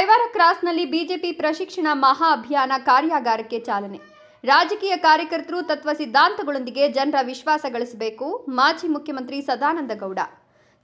Kaivara ಕ್ರಾಸ್ನಲ್ಲಿ BJP ಪ್ರಶಿಕ್ಷಣ ಮಹಾ ಅಭಿಯಾನ ಕಾರ್ಯಾಗಾರಕ್ಕೆ ಚಾಲನೆ. ರಾಜಕೀಯ ಕಾರ್ಯಕರ್ತರು ತತ್ವ ಸಿದ್ಧಾಂತಗಳೊಂದಿಗೆ ಜನರ ವಿಶ್ವಾಸ ಗಳಿಸಬೇಕು. ಮಾಜಿ ಮುಖ್ಯಮಂತ್ರಿ ಸದಾನಂದ ಗೌಡ.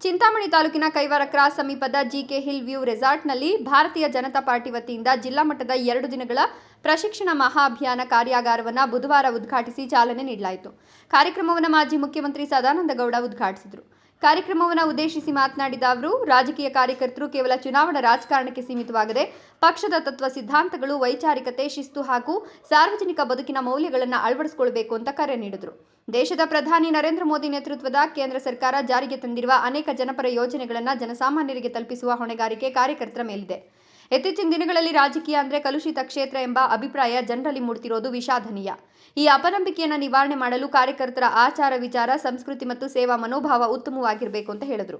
ಚಿಂತಾಮಣಿ ತಾಲೂಕಿನ ಕೈವಾರ ಕ್ರಾಸ್ ಸಮೀಪದ ಜಿಕೆ ಹಿಲ್ ವ್ಯೂ ರೆಸಾರ್ಟ್ನಲ್ಲಿ ಭಾರತೀಯ ಜನತಾ ಪಾರ್ಟಿ ವತಿಯಿಂದ ಜಿಲ್ಲಾ ಮಟ್ಟದ 2 ದಿನಗಳ ಪ್ರಶಿಕ್ಷಣ ಮಹಾ ಅಭಿಯಾನ ಕಾರ್ಯಾಗಾರವನ್ನು ಬುಧವಾರ ಉದ್ಘಾಟಿಸಿ ಚಾಲನೆ ನೀಡಲಾಯಿತು. ಕಾರ್ಯಕ್ರಮವನ್ನು ಮಾಜಿ ಮುಖ್ಯಮಂತ್ರಿ ಸದಾನಂದ ಗೌಡ ಉದ್ಘಾಟಿಸಿದರು. ಕಾರ್ಯಕ್ರಮವನ್ನು ಉದ್ದೇಶಿಸಿ ಮಾತನಾಡಿದ ಅವರು, ರಾಜಕೀಯ ಕಾರ್ಯಕರ್ತರು ಕೇವಲ ಚುನಾವಣಾ ರಾಜಕಾರಣಕ್ಕೆ ಸೀಮಿತವಾಗದೆ ಪಕ್ಷದ ತತ್ವ ಸಿದ್ಧಾಂತಗಳು, ವೈಚಾರಿಕತೆ, ಶಿಸ್ತು ಹಾಗೂ ಸಾರ್ವಜನಿಕ ಬದುಕಿನ ಮೌಲ್ಯಗಳನ್ನು ಅಳವಡಿಸಿಕೊಳ್ಳಬೇಕು ಅಂತ ಕರೆ ನೀಡಿದರು. ದೇಶದ ಪ್ರಧಾನಿ ನರೇಂದ್ರ ಮೋದಿ ನೇತೃತ್ವದ ಕೇಂದ್ರ ಸರ್ಕಾರ ಜಾರಿಗೆ ತಂದಿರುವ ಅನೇಕ ಜನಪರ ಯೋಜನೆಗಳನ್ನು ಜನಸಾಮಾನ್ಯರಿಗೆ ತಲುಪಿಸುವ ಹೊಣೆಗಾರಿಕೆ ಕಾರ್ಯಕರ್ತರ ಮೇಲಿದೆ. ಇತ್ತೀಚಿನ ದಿನಗಳಲ್ಲಿ ರಾಜಕೀಯ ಅಂದರೆ ಕಲುಷಿತ ಕ್ಷೇತ್ರ ಎಂಬ ಅಭಿಪ್ರಾಯ ಜನರಲ್ಲಿ ಮೂಡುತ್ತಿರುವುದು ವಿಷಾದನೀಯ. ಈ ಅಪನಂಬಿಕೆಯನ್ನು ನಿವಾರಣೆ ಮಾಡಲು ಕಾರ್ಯಕರ್ತರ ಆಚಾರ ವಿಚಾರ, ಸಂಸ್ಕೃತಿ ಮತ್ತು ಸೇವಾ ಮನೋಭಾವ ಉತ್ತಮವಾಗಿರಬೇಕು ಅಂತ ಹೇಳಿದರು.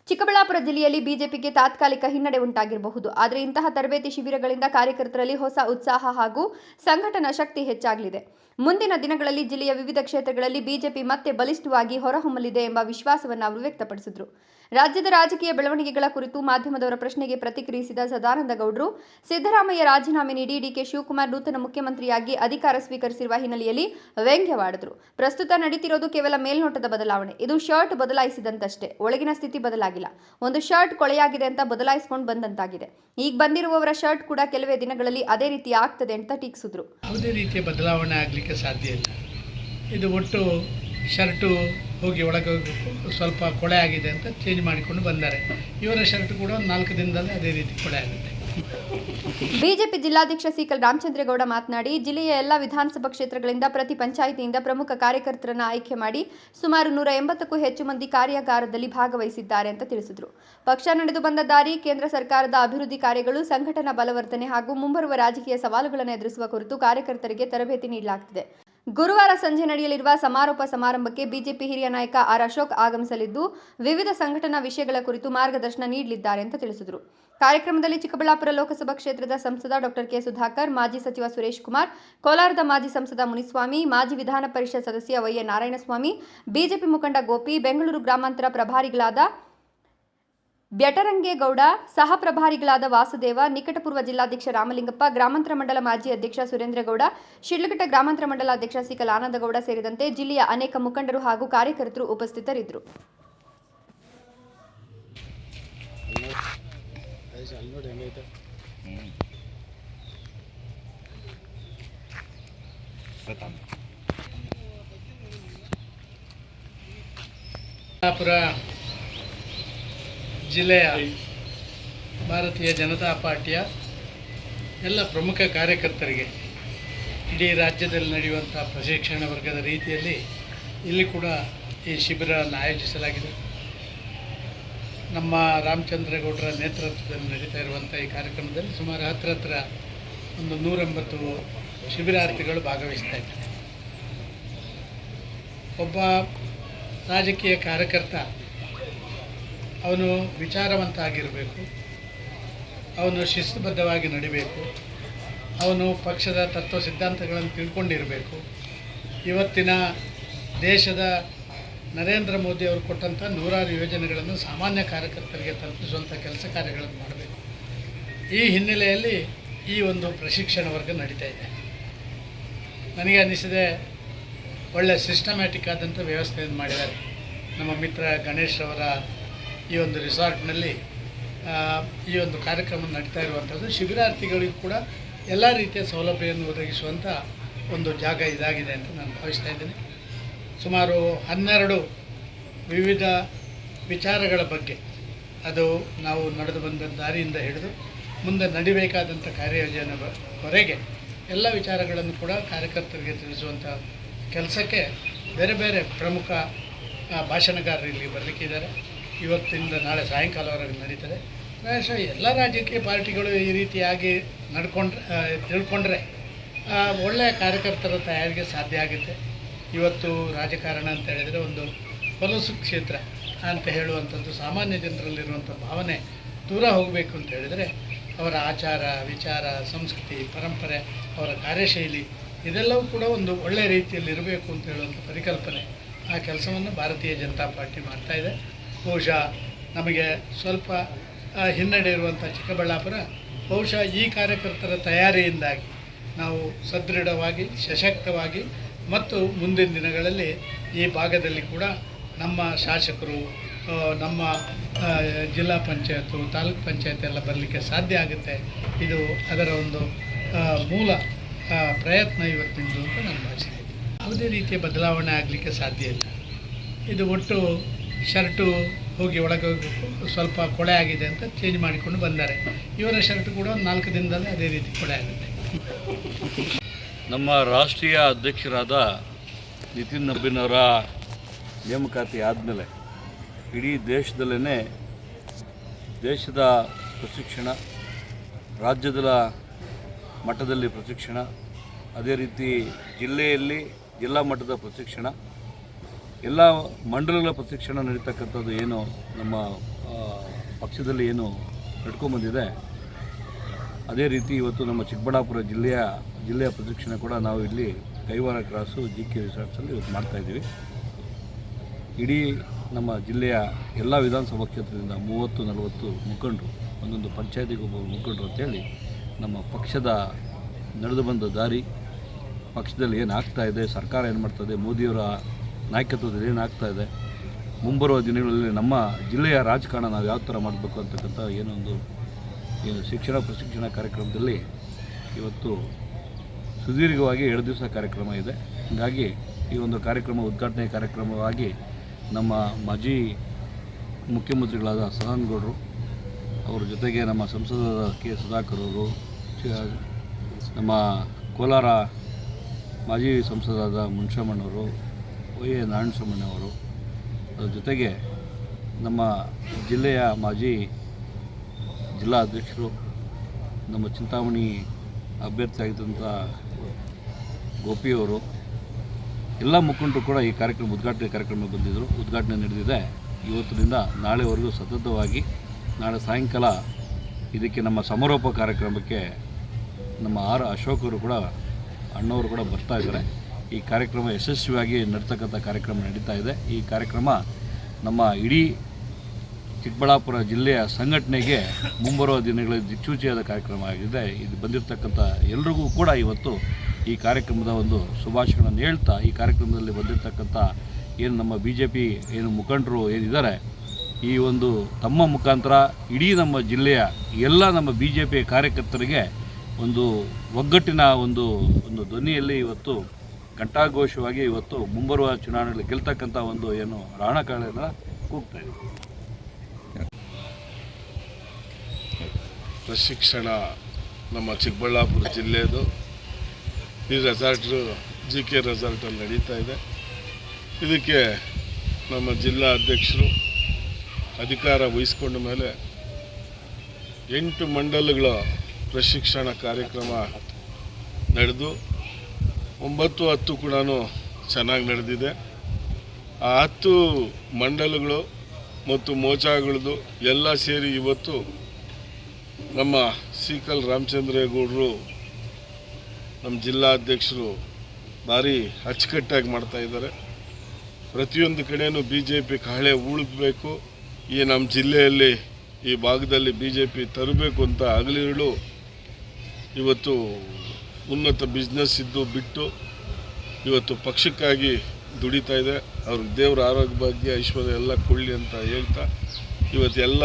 ಚಿಕ್ಕಬಳ್ಳಾಪುರ ಜಿಲ್ಲೆಯಲ್ಲಿ ಬಿಜೆಪಿಗೆ ತಾತ್ಕಾಲಿಕ ಹಿನ್ನಡೆ ಉಂಟಾಗಿರಬಹುದು. ಆದರೆ ಇಂತಹ ತರಬೇತಿ ಶಿಬಿರಗಳಿಂದ ಕಾರ್ಯಕರ್ತರಲ್ಲಿ ಹೊಸ ಉತ್ಸಾಹ ಹಾಗೂ ಸಂಘಟನಾ ಶಕ್ತಿ ಹೆಚ್ಚಾಗಲಿದೆ. ಮುಂದಿನ ದಿನಗಳಲ್ಲಿ ಜಿಲ್ಲೆಯ ವಿವಿಧ ಕ್ಷೇತ್ರಗಳಲ್ಲಿ ಬಿಜೆಪಿ ಮತ್ತೆ ಬಲಿಷ್ಠವಾಗಿ ಹೊರಹೊಮ್ಮಲಿದೆ ಎಂಬ ವಿಶ್ವಾಸವನ್ನು ಅವರು ವ್ಯಕ್ತಪಡಿಸಿದರು. ರಾಜ್ಯದ ರಾಜಕೀಯ ಬೆಳವಣಿಗೆಗಳ ಕುರಿತು ಮಾಧ್ಯಮದವರ ಪ್ರಶ್ನೆಗೆ ಪ್ರತಿಕ್ರಿಯಿಸಿದ ಸದಾನಂದ ಗೌಡರು, ಸಿದ್ದರಾಮಯ್ಯ ರಾಜೀನಾಮೆ ನೀಡಿ ಡಿಕೆ ಶಿವಕುಮಾರ್ ನೂತನ ಮುಖ್ಯಮಂತ್ರಿಯಾಗಿ ಅಧಿಕಾರ ಸ್ವೀಕರಿಸಿರುವ ಹಿನ್ನೆಲೆಯಲ್ಲಿ ವ್ಯಂಗ್ಯವಾಡಿದರು. ಪ್ರಸ್ತುತ ನಡೀತಿರೋದು ಕೇವಲ ಮೇಲ್ನೋಟದ ಬದಲಾವಣೆ. ಇದು ಶರ್ಟ್ ಬದಲಾಯಿಸಿದಂತಷ್ಟೇ, ಒಳಗಿನ ಸ್ಥಿತಿ ಬದಲಾಗಿಲ್ಲ. ಒಂದು ಶರ್ಟ್ ಕೊಳೆಯಾಗಿದೆ ಅಂತ ಬದಲಾಯಿಸಿಕೊಂಡು ಬಂದಂತಾಗಿದೆ. ಈಗ ಬಂದಿರುವವರ ಶರ್ಟ್ ಕೂಡ ಕೆಲವೇ ದಿನಗಳಲ್ಲಿ ಅದೇ ರೀತಿ ಆಗ್ತದೆ ಅಂತ ಟೀಕಿಸಿದ್ರು. ಯಾವುದೇ ರೀತಿಯ ಬದಲಾವಣೆ ಆಗಲಿಕ್ಕೆ ಸಾಧ್ಯ ಇಲ್ಲ. ಇದು ಒಟ್ಟು ಶರ್ಟು ಹೋಗಿ ಒಳಗೆ ಸ್ವಲ್ಪ ಕೊಳೆ ಆಗಿದೆ ಅಂತ ಚೇಂಜ್ ಮಾಡಿಕೊಂಡು ಬಂದ್ದಾರೆ. ಇವರ ಶರ್ಟ್ ಕೂಡ 4 ದಿನದಲ್ಲಿ ಅದೇ ರೀತಿ ಕೊಳೆ ಆಗುತ್ತೆ. ಬಿಜೆಪಿ ಜಿಲ್ಲಾಧ್ಯಕ್ಷ ಸಿಕಲ್ ರಾಮಚಂದ್ರೇಗೌಡ ಮಾತನಾಡಿ, ಜಿಲ್ಲೆಯ ಎಲ್ಲ ವಿಧಾನಸಭಾ ಕ್ಷೇತ್ರಗಳಿಂದ ಪ್ರತಿ ಪಂಚಾಯಿತಿಯಿಂದ ಪ್ರಮುಖ ಕಾರ್ಯಕರ್ತರನ್ನು ಆಯ್ಕೆ ಮಾಡಿ ಸುಮಾರು 180ಕ್ಕೂ ಹೆಚ್ಚು ಮಂದಿ ಕಾರ್ಯಾಗಾರದಲ್ಲಿ ಭಾಗವಹಿಸಿದ್ದಾರೆ ಅಂತ ತಿಳಿಸಿದರು. ಪಕ್ಷ ನಡೆದು ಬಂದ ದಾರಿ, ಕೇಂದ್ರ ಸರ್ಕಾರದ ಅಭಿವೃದ್ಧಿ ಕಾರ್ಯಗಳು, ಸಂಘಟನಾ ಬಲವರ್ಧನೆ ಹಾಗೂ ಮುಂಬರುವ ರಾಜಕೀಯ ಸವಾಲುಗಳನ್ನು ಎದುರಿಸುವ ಕುರಿತು ಕಾರ್ಯಕರ್ತರಿಗೆ ತರಬೇತಿ ನೀಡಲಾಗುತ್ತಿದೆ. ಗುರುವಾರ ಸಂಜೆ ನಡೆಯಲಿರುವ ಸಮಾರೋಪ ಸಮಾರಂಭಕ್ಕೆ ಬಿಜೆಪಿ ಹಿರಿಯ ನಾಯಕ ಆರ್ ಅಶೋಕ್ ಆಗಮಿಸಲಿದ್ದು, ವಿವಿಧ ಸಂಘಟನಾ ವಿಷಯಗಳ ಕುರಿತು ಮಾರ್ಗದರ್ಶನ ನೀಡಲಿದ್ದಾರೆ ಅಂತ ತಿಳಿಸಿದರು. ಕಾರ್ಯಕ್ರಮದಲ್ಲಿ ಚಿಕ್ಕಬಳ್ಳಾಪುರ ಲೋಕಸಭಾ ಕ್ಷೇತ್ರದ ಸಂಸದ ಡಾಕ್ಟರ್ ಕೆ ಸುಧಾಕರ್, ಮಾಜಿ ಸಚಿವ ಸುರೇಶ್ ಕುಮಾರ್, ಕೋಲಾರದ ಮಾಜಿ ಸಂಸದ ಮುನಿಸ್ವಾಮಿ, ಮಾಜಿ ವಿಧಾನ ಪರಿಷತ್ ಸದಸ್ಯ ವೈ ಎನ್ ನಾರಾಯಣಸ್ವಾಮಿ, ಬಿಜೆಪಿ ಮುಖಂಡ ಗೋಪಿ, ಬೆಂಗಳೂರು ಗ್ರಾಮಾಂತರ ಪ್ರಭಾರಿಗಳಾದ ಬ್ಯಟರಂಗೇಗೌಡ, ಸಹ ಪ್ರಭಾರಿಗಳಾದ ವಾಸುದೇವ, ನಿಕಟಪೂರ್ವ ಜಿಲ್ಲಾಧ್ಯಕ್ಷ ರಾಮಲಿಂಗಪ್ಪ, ಗ್ರಾಮಾಂತರ ಮಂಡಲ ಮಾಜಿ ಅಧ್ಯಕ್ಷ ಸುರೇಂದ್ರಗೌಡ, ಶಿಡ್ಲಘಟ್ಟ ಗ್ರಾಮಾಂತರ ಮಂಡಲ ಅಧ್ಯಕ್ಷ ಸಿಕಲ್ ಆನಂದಗೌಡ ಸೇರಿದಂತೆ ಜಿಲ್ಲೆಯ ಅನೇಕ ಮುಖಂಡರು ಹಾಗೂ ಕಾರ್ಯಕರ್ತರು ಉಪಸ್ಥಿತರಿದ್ದರು. ಜಿಲ್ಲೆಯ ಭಾರತೀಯ ಜನತಾ ಪಾರ್ಟಿಯ ಎಲ್ಲ ಪ್ರಮುಖ ಕಾರ್ಯಕರ್ತರಿಗೆ ಇಡೀ ರಾಜ್ಯದಲ್ಲಿ ನಡೆಯುವಂಥ ಪ್ರಶಿಕ್ಷಣ ವರ್ಗದ ರೀತಿಯಲ್ಲಿ ಇಲ್ಲಿ ಕೂಡ ಈ ಶಿಬಿರವನ್ನು ಆಯೋಜಿಸಲಾಗಿದೆ. ನಮ್ಮ ರಾಮಚಂದ್ರೇಗೌಡರ ನೇತೃತ್ವದಲ್ಲಿ ನಡೀತಾ ಇರುವಂಥ ಈ ಕಾರ್ಯಕ್ರಮದಲ್ಲಿ ಸುಮಾರು ಹತ್ತಿರ ಒಂದು 180 ಶಿಬಿರಾರ್ಥಿಗಳು ಭಾಗವಹಿಸ್ತಾ ಇದ್ದಾರೆ. ಒಬ್ಬ ರಾಜಕೀಯ ಕಾರ್ಯಕರ್ತ ಅವನು ವಿಚಾರವಂತ ಆಗಿರಬೇಕು, ಅವನು ಶಿಸ್ತುಬದ್ಧವಾಗಿ ನಡಿಬೇಕು, ಅವನು ಪಕ್ಷದ ತತ್ವ ಸಿದ್ಧಾಂತಗಳನ್ನು ತಿಳ್ಕೊಂಡಿರಬೇಕು. ಇವತ್ತಿನ ದೇಶದ ನರೇಂದ್ರ ಮೋದಿ ಅವರು ಕೊಟ್ಟಂಥ 100 ಯೋಜನೆಗಳನ್ನು ಸಾಮಾನ್ಯ ಕಾರ್ಯಕರ್ತರಿಗೆ ತಲುಪಿಸುವಂಥ ಕೆಲಸ ಕಾರ್ಯಗಳನ್ನು ಮಾಡಬೇಕು. ಈ ಹಿನ್ನೆಲೆಯಲ್ಲಿ ಈ ಒಂದು ಪ್ರಶಿಕ್ಷಣ ವರ್ಗ ನಡೀತಾ ಇದೆ. ನನಗೆ ಅನ್ನಿಸಿದೆ, ಒಳ್ಳೆಯ ಸಿಸ್ಟಮ್ಯಾಟಿಕ್ ಆದಂಥ ವ್ಯವಸ್ಥೆಯನ್ನು ಮಾಡಿದ್ದಾರೆ. ನಮ್ಮ ಮಿತ್ರ ಗಣೇಶ್ ಅವರ ಈ ಒಂದು ರಿಸಾರ್ಟ್ನಲ್ಲಿ ಈ ಒಂದು ಕಾರ್ಯಕ್ರಮ ನಡೀತಾ ಇರುವಂಥದ್ದು ಶಿಬಿರಾರ್ಥಿಗಳಿಗೂ ಕೂಡ ಎಲ್ಲ ರೀತಿಯ ಸೌಲಭ್ಯವನ್ನು ಒದಗಿಸುವಂಥ ಒಂದು ಜಾಗ ಇದಾಗಿದೆ ಅಂತ ನಾನು ಭಾವಿಸ್ತಾ ಇದ್ದೇನೆ. ಸುಮಾರು 12 ವಿವಿಧ ವಿಚಾರಗಳ ಬಗ್ಗೆ, ಅದು ನಾವು ನಡೆದು ಬಂದ ದಾರಿಯಿಂದ ಹಿಡಿದು ಮುಂದೆ ನಡಿಬೇಕಾದಂಥ ಕಾರ್ಯಯೋಜನೆವರೆಗೆ ಎಲ್ಲ ವಿಚಾರಗಳನ್ನು ಕೂಡ ಕಾರ್ಯಕರ್ತರಿಗೆ ತಿಳಿಸುವಂಥ ಕೆಲಸಕ್ಕೆ ಬೇರೆ ಬೇರೆ ಪ್ರಮುಖ ಭಾಷಣಗಾರರು ಇಲ್ಲಿ ಬರಲಿಕ್ಕಿದ್ದಾರೆ. ಇವತ್ತಿಂದ ನಾಳೆ ಸಾಯಂಕಾಲವರೆಗೆ ನಡೀತದೆ. ಪ್ರಾಯಶಃ ಎಲ್ಲ ರಾಜಕೀಯ ಪಾರ್ಟಿಗಳು ಈ ರೀತಿಯಾಗಿ ತಿಳ್ಕೊಂಡ್ರೆ ಒಳ್ಳೆಯ ಕಾರ್ಯಕರ್ತರ ತಯಾರಿಗೆ ಸಾಧ್ಯ ಆಗುತ್ತೆ. ಇವತ್ತು ರಾಜಕಾರಣ ಅಂತ ಹೇಳಿದರೆ ಒಂದು ಹೊಲಸು ಕ್ಷೇತ್ರ ಅಂತ ಹೇಳುವಂಥದ್ದು ಸಾಮಾನ್ಯ ಜನರಲ್ಲಿರುವಂಥ ಭಾವನೆ ದೂರ ಹೋಗಬೇಕು ಅಂತ ಹೇಳಿದರೆ ಅವರ ಆಚಾರ ವಿಚಾರ, ಸಂಸ್ಕೃತಿ, ಪರಂಪರೆ, ಅವರ ಕಾರ್ಯಶೈಲಿ ಇದೆಲ್ಲವೂ ಕೂಡ ಒಂದು ಒಳ್ಳೆಯ ರೀತಿಯಲ್ಲಿ ಇರಬೇಕು ಅಂತ ಹೇಳುವಂಥ ಪರಿಕಲ್ಪನೆ, ಆ ಕೆಲಸವನ್ನು ಭಾರತೀಯ ಜನತಾ ಪಾರ್ಟಿ ಮಾಡ್ತಾಯಿದೆ. ಬಹುಶಃ ನಮಗೆ ಸ್ವಲ್ಪ ಹಿನ್ನಡೆ ಇರುವಂಥ ಚಿಕ್ಕಬಳ್ಳಾಪುರ ಬಹುಶಃ ಈ ಕಾರ್ಯಕರ್ತರ ತಯಾರಿಯಿಂದಾಗಿ ನಾವು ಸದೃಢವಾಗಿ ಸಶಕ್ತವಾಗಿ ಮತ್ತು ಮುಂದಿನ ದಿನಗಳಲ್ಲಿ ಈ ಭಾಗದಲ್ಲಿ ಕೂಡ ನಮ್ಮ ಶಾಸಕರು ನಮ್ಮ ಜಿಲ್ಲಾ ಪಂಚಾಯತು ತಾಲೂಕು ಪಂಚಾಯತ್ ಎಲ್ಲ ಬರಲಿಕ್ಕೆ ಸಾಧ್ಯ ಆಗುತ್ತೆ. ಇದು ಅದರ ಒಂದು ಮೂಲ ಪ್ರಯತ್ನ ಇವತ್ತಿಂದು ಅಂತ ನಾನು ಭಾವಿಸ್ತಾ ಇದ್ದೀನಿ. ಯಾವುದೇ ರೀತಿಯ ಬದಲಾವಣೆ ಆಗಲಿಕ್ಕೆ ಸಾಧ್ಯ ಇಲ್ಲ. ಇದು ಒಟ್ಟು ಶರ್ಟು ಹೋಗಿ ಒಳಗೆ ಸ್ವಲ್ಪ ಕೊಳೆ ಆಗಿದೆ ಅಂತ ಚೇಂಜ್ ಮಾಡಿಕೊಂಡು ಬಂದ್ದಾರೆ. ಇವರ ಶರ್ಟ್ ಕೂಡ ಒಂದು 4 ದಿನದಲ್ಲಿ ಅದೇ ರೀತಿ ಕೊಳೆ ಆಗುತ್ತೆ. ನಮ್ಮ ರಾಷ್ಟ್ರೀಯ ಅಧ್ಯಕ್ಷರಾದ ನಿತಿನ್ ನಬೀನ್ ಅವರ ನೇಮಕಾತಿ ಆದಮೇಲೆ ಇಡೀ ದೇಶದಲ್ಲೇ ದೇಶದ ಪ್ರಶಿಕ್ಷಣ, ರಾಜ್ಯದ ಮಟ್ಟದಲ್ಲಿ ಪ್ರಶಿಕ್ಷಣ, ಅದೇ ರೀತಿ ಜಿಲ್ಲೆಯಲ್ಲಿ ಜಿಲ್ಲಾ ಮಟ್ಟದ ಪ್ರಶಿಕ್ಷಣ, ಎಲ್ಲ ಮಂಡಲಗಳ ಪ್ರಶಿಕ್ಷಣ ನಡೀತಕ್ಕಂಥದ್ದು ಏನು ನಮ್ಮ ಪಕ್ಷದಲ್ಲಿ ಏನು ನಡ್ಕೊಂಬಂದಿದೆ, ಅದೇ ರೀತಿ ಇವತ್ತು ನಮ್ಮ ಚಿಕ್ಕಬಳ್ಳಾಪುರ ಜಿಲ್ಲೆಯ ಪ್ರಶಿಕ್ಷಣ ಕೂಡ ನಾವು ಇಲ್ಲಿ ಕೈವಾರ ಕ್ರಾಸು GK ರಿಸಾರ್ಟ್ಸಲ್ಲಿ ಇವತ್ತು ಮಾಡ್ತಾಯಿದ್ದೀವಿ. ಇಡೀ ನಮ್ಮ ಜಿಲ್ಲೆಯ ಎಲ್ಲ ವಿಧಾನಸಭಾ ಕ್ಷೇತ್ರದಿಂದ 30-40 ಮುಖಂಡರು, ಒಂದೊಂದು ಪಂಚಾಯತಿಗೆ ಒಬ್ಬ ಮುಖಂಡರು ಅಂತೇಳಿ ನಮ್ಮ ಪಕ್ಷದ ನಡೆದು ಬಂದ ದಾರಿ, ಪಕ್ಷದಲ್ಲಿ ಏನು ಆಗ್ತಾಯಿದೆ, ಸರ್ಕಾರ ಏನು ಮಾಡ್ತಾಯಿದೆ, ಮೋದಿಯವರ ನಾಯಕತ್ವದಲ್ಲಿ ಏನಾಗ್ತಾ ಇದೆ, ಮುಂಬರುವ ದಿನಗಳಲ್ಲಿ ನಮ್ಮ ಜಿಲ್ಲೆಯ ರಾಜಕಾರಣ ನಾವು ಯಾವ ಥರ ಮಾಡಬೇಕು ಅಂತಕ್ಕಂಥ ಏನು ಶಿಕ್ಷಣ ಪ್ರಶಿಕ್ಷಣ ಕಾರ್ಯಕ್ರಮದಲ್ಲಿ ಇವತ್ತು ಸುದೀರ್ಘವಾಗಿ 2 ದಿವಸ ಕಾರ್ಯಕ್ರಮ ಇದೆ. ಹೀಗಾಗಿ ಈ ಒಂದು ಕಾರ್ಯಕ್ರಮ ಉದ್ಘಾಟನೆ ಕಾರ್ಯಕ್ರಮವಾಗಿ ನಮ್ಮ ಮಾಜಿ ಮುಖ್ಯಮಂತ್ರಿಗಳಾದ ಸದಾನಗೌಡರು, ಅವರ ಜೊತೆಗೆ ನಮ್ಮ ಸಂಸದರಾದ ಕೆ ಸುಧಾಕರ್ ಅವರು, ನಮ್ಮ ಕೋಲಾರ ಮಾಜಿ ಸಂಸದರಾದ ಮುನ್ಷಮ್ಮಣ್ಣವರು, ಎ ನಾರಾಯಣಸ್ವಾಮಣ್ಣವರು, ಅದರ ಜೊತೆಗೆ ನಮ್ಮ ಜಿಲ್ಲೆಯ ಮಾಜಿ ಜಿಲ್ಲಾ ಅಧ್ಯಕ್ಷರು, ನಮ್ಮ ಚಿಂತಾಮಣಿ ಅಭ್ಯರ್ಥಿಯಾಗಿದ್ದಂಥ ಗೋಪಿಯವರು, ಎಲ್ಲ ಮುಖಂಡರು ಕೂಡ ಈ ಉದ್ಘಾಟನೆ ಕಾರ್ಯಕ್ರಮ ಬಂದಿದ್ದರು. ಉದ್ಘಾಟನೆ ನಡೆದಿದೆ. ಇವತ್ತಿನಿಂದ ನಾಳೆವರೆಗೂ ಸತತವಾಗಿ, ನಾಳೆ ಸಾಯಂಕಾಲ ಇದಕ್ಕೆ ನಮ್ಮ ಸಮಾರೋಪ ಕಾರ್ಯಕ್ರಮಕ್ಕೆ ನಮ್ಮ ಅಶೋಕ್ ಅವರು ಕೂಡ ಅಣ್ಣವರು ಕೂಡ ಬರ್ತಾ ಇದ್ದಾರೆ. ಈ ಕಾರ್ಯಕ್ರಮ ಯಶಸ್ವಿಯಾಗಿ ನಡ್ತಕ್ಕಂಥ ಕಾರ್ಯಕ್ರಮ ನಡೀತಾ ಇದೆ. ಈ ಕಾರ್ಯಕ್ರಮ ನಮ್ಮ ಇಡೀ ಚಿಕ್ಕಬಳ್ಳಾಪುರ ಜಿಲ್ಲೆಯ ಸಂಘಟನೆಗೆ ಮುಂಬರುವ ದಿನಗಳಲ್ಲಿ ದಿಕ್ಸೂಚಿಯಾದ ಕಾರ್ಯಕ್ರಮ ಆಗಿದೆ. ಇದು ಬಂದಿರತಕ್ಕಂಥ ಎಲ್ರಿಗೂ ಕೂಡ ಇವತ್ತು ಈ ಕಾರ್ಯಕ್ರಮದ ಒಂದು ಶುಭಾಶಯಗಳನ್ನು ಹೇಳ್ತಾ, ಈ ಕಾರ್ಯಕ್ರಮದಲ್ಲಿ ಬಂದಿರತಕ್ಕಂಥ ಏನು ನಮ್ಮ BJP ಏನು ಮುಖಂಡರು ಏನಿದ್ದಾರೆ, ಈ ಒಂದು ತಮ್ಮ ಮುಖಾಂತರ ಇಡೀ ನಮ್ಮ ಜಿಲ್ಲೆಯ ಎಲ್ಲ ನಮ್ಮ BJP ಕಾರ್ಯಕರ್ತರಿಗೆ ಒಂದು ಒಗ್ಗಟ್ಟಿನ ಒಂದು ಧ್ವನಿಯಲ್ಲಿ ಇವತ್ತು ಘಂಟಾಘೋಷವಾಗಿ ಇವತ್ತು ಮುಂಬರುವ ಚುನಾವಣೆಯಲ್ಲಿ ಗೆಲ್ತಕ್ಕಂಥ ಒಂದು ಏನು ರಣಕಾಳೆಯನ್ನು ಕೂಗ್ತಾ ಇದೆ. ಪ್ರಶಿಕ್ಷಣ ನಮ್ಮ ಚಿಕ್ಕಬಳ್ಳಾಪುರ ಜಿಲ್ಲೆಯದು ಈ ರೆಸಾರ್ಟು GK ರೆಸಾರ್ಟಲ್ಲಿ ನಡೀತಾ ಇದೆ. ಇದಕ್ಕೆ ನಮ್ಮ ಜಿಲ್ಲಾ ಅಧ್ಯಕ್ಷರು ಅಧಿಕಾರ ವಹಿಸ್ಕೊಂಡ ಮೇಲೆ 8 ಮಂಡಲಗಳ ಪ್ರಶಿಕ್ಷಣ ಕಾರ್ಯಕ್ರಮ ನಡೆದು 9-10 ಕೂಡ ಚೆನ್ನಾಗಿ ನಡೆದಿದೆ. ಆ 10 ಮಂಡಲಗಳು ಮತ್ತು ಮೋಚಾಗಳದ್ದು ಎಲ್ಲ ಸೇರಿ ಇವತ್ತು ನಮ್ಮ ಸೀಕಲ್ ರಾಮಚಂದ್ರೇಗೌಡರು, ನಮ್ಮ ಜಿಲ್ಲಾಧ್ಯಕ್ಷರು ಭಾರಿ ಅಚ್ಚುಕಟ್ಟಾಗಿ ಮಾಡ್ತಾಯಿದ್ದಾರೆ. ಪ್ರತಿಯೊಂದು ಕಡೆಯೂ BJP ಕಹಳೆ ಉಳಿಬೇಕು, ಈ ನಮ್ಮ ಜಿಲ್ಲೆಯಲ್ಲಿ ಈ ಭಾಗದಲ್ಲಿ BJP ತರಬೇಕು ಅಂತ ಹಗಲಿರುಳು ಇವತ್ತು ಉನ್ನತ ಬಿಸ್ನೆಸ್ ಇದ್ದು ಬಿಟ್ಟು ಇವತ್ತು ಪಕ್ಷಕ್ಕಾಗಿ ದುಡಿತಾ ಇದೆ. ಅವ್ರಿಗೆ ದೇವರ ಆರೋಗ್ಯ ಭಾಗ್ಯ ಐಶ್ವರ್ಯ ಎಲ್ಲ ಕೊಡಲಿ ಅಂತ ಹೇಳ್ತಾ, ಇವತ್ತೆಲ್ಲ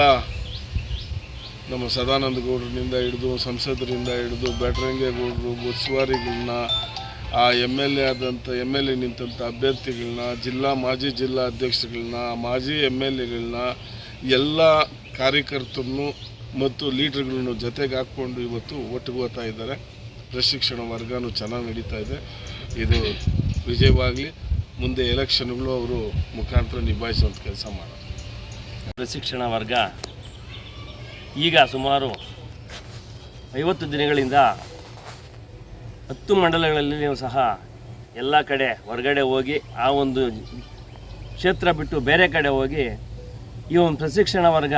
ನಮ್ಮ ಸದಾನಂದ ಗೌಡರಿಂದ ಹಿಡಿದು ಸಂಸದರಿಂದ ಹಿಡಿದು ಬ್ಯಾಟರಂಗೇಗೌಡರು ಉಸ್ತುವಾರಿಗಳನ್ನ, ಆ MLA ನಿಂತಂಥ ಅಭ್ಯರ್ಥಿಗಳನ್ನ, ಮಾಜಿ ಜಿಲ್ಲಾ ಅಧ್ಯಕ್ಷರುಗಳನ್ನ, ಮಾಜಿ MLAಗಳನ್ನ, ಎಲ್ಲ ಕಾರ್ಯಕರ್ತರನ್ನು ಮತ್ತು ಲೀಡರ್ಗಳನ್ನು ಜೊತೆಗೆ ಹಾಕ್ಕೊಂಡು ಇವತ್ತು ಒಟ್ಟಿಗೆ ಹೋಗ್ತಾ ಇದ್ದಾರೆ. ಪ್ರಶಿಕ್ಷಣ ವರ್ಗನೂ ಚೆನ್ನಾಗಿ ನಡೀತಾ ಇದೆ. ಇದು ವಿಜಯವಾಗಲಿ. ಮುಂದೆ ಎಲೆಕ್ಷನ್ಗಳು ಅವರು ಮುಖಾಂತರ ನಿಭಾಯಿಸುವಂಥ ಕೆಲಸ ಮಾಡೋದು. ಪ್ರಶಿಕ್ಷಣ ವರ್ಗ ಈಗ ಸುಮಾರು 50 ದಿನಗಳಿಂದ 10 ಮಂಡಲಗಳಲ್ಲಿಯೂ ಸಹ ಎಲ್ಲ ಕಡೆ ಹೊರಗಡೆ ಹೋಗಿ ಆ ಒಂದು ಕ್ಷೇತ್ರ ಬಿಟ್ಟು ಬೇರೆ ಕಡೆ ಹೋಗಿ ಈ ಒಂದು ಪ್ರಶಿಕ್ಷಣ ವರ್ಗ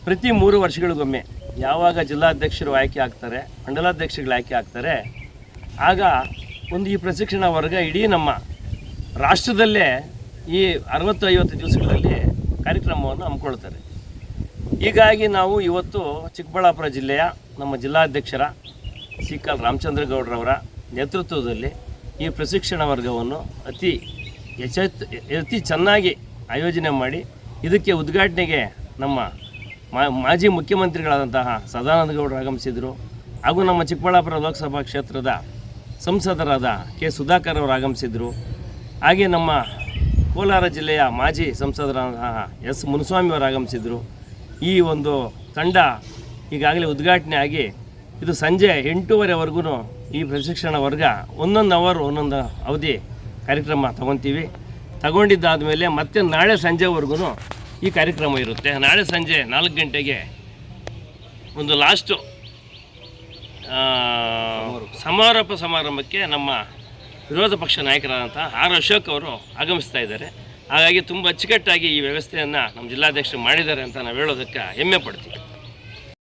ಪ್ರತಿ 3 ವರ್ಷಗಳಿಗೊಮ್ಮೆ ಯಾವಾಗ ಜಿಲ್ಲಾಧ್ಯಕ್ಷರು ಆಯ್ಕೆ ಆಗ್ತಾರೆ, ಮಂಡಲಾಧ್ಯಕ್ಷರುಗಳು ಆಯ್ಕೆ ಆಗ್ತಾರೆ, ಆಗ ಒಂದು ಈ ಪ್ರಶಿಕ್ಷಣ ವರ್ಗ ಇಡೀ ನಮ್ಮ ರಾಷ್ಟ್ರದಲ್ಲೇ ಈ 60-50 ದಿವಸಗಳಲ್ಲಿ ಕಾರ್ಯಕ್ರಮವನ್ನು ಹಮ್ಮಿಕೊಳ್ತಾರೆ. ಹೀಗಾಗಿ ನಾವು ಇವತ್ತು ಚಿಕ್ಕಬಳ್ಳಾಪುರ ಜಿಲ್ಲೆಯ ನಮ್ಮ ಜಿಲ್ಲಾಧ್ಯಕ್ಷರ ಸಿ.ಕಲ್ ರಾಮಚಂದ್ರ ಗೌಡ್ರವರ ನೇತೃತ್ವದಲ್ಲಿ ಈ ಪ್ರಶಿಕ್ಷಣ ವರ್ಗವನ್ನು ಅತಿ ಚೆನ್ನಾಗಿ ಆಯೋಜನೆ ಮಾಡಿ ಇದಕ್ಕೆ ಉದ್ಘಾಟನೆಗೆ ನಮ್ಮ ಮಾಜಿ ಮುಖ್ಯಮಂತ್ರಿಗಳಾದಂತಹ ಸದಾನಂದ ಗೌಡರು ಆಗಮಿಸಿದರು. ಹಾಗೂ ನಮ್ಮ ಚಿಕ್ಕಬಳ್ಳಾಪುರ ಲೋಕಸಭಾ ಕ್ಷೇತ್ರದ ಸಂಸದರಾದ ಕೆ ಸುಧಾಕರ್ ಅವರು ಆಗಮಿಸಿದರು. ಹಾಗೆ ನಮ್ಮ ಕೋಲಾರ ಜಿಲ್ಲೆಯ ಮಾಜಿ ಸಂಸದರಾದಂತಹ ಎಸ್ ಮುನಿಸ್ವಾಮಿ ಅವರು ಆಗಮಿಸಿದರು. ಈ ಒಂದು ತಂಡ ಈಗಾಗಲೇ ಉದ್ಘಾಟನೆ ಆಗಿ ಇದು ಸಂಜೆ 8:30ವರೆಗೂ ಈ ಪ್ರಶಿಕ್ಷಣ ವರ್ಗ ಒಂದೊಂದು ಅವಧಿ ಕಾರ್ಯಕ್ರಮ ತಗೊತೀವಿ. ತಗೊಂಡಿದ್ದಾದ ಮೇಲೆ ಮತ್ತೆ ನಾಳೆ ಸಂಜೆವರೆಗೂ ಈ ಕಾರ್ಯಕ್ರಮ ಇರುತ್ತೆ. ನಾಳೆ ಸಂಜೆ 4 ಗಂಟೆಗೆ ಒಂದು ಲಾಸ್ಟು ಸಮಾರೋಪ ಸಮಾರಂಭಕ್ಕೆ ನಮ್ಮ ವಿರೋಧ ಪಕ್ಷ ನಾಯಕರಾದಂಥ ಆರ್ ಅಶೋಕ್ ಅವರು ಆಗಮಿಸ್ತಾ ಇದ್ದಾರೆ. ಹಾಗಾಗಿ ತುಂಬ ಅಚ್ಚುಕಟ್ಟಾಗಿ ಈ ವ್ಯವಸ್ಥೆಯನ್ನು ನಮ್ಮ ಜಿಲ್ಲಾಧ್ಯಕ್ಷರು ಮಾಡಿದ್ದಾರೆ ಅಂತ ನಾವು ಹೇಳೋದಕ್ಕೆ ಹೆಮ್ಮೆ ಪಡ್ತೀವಿ.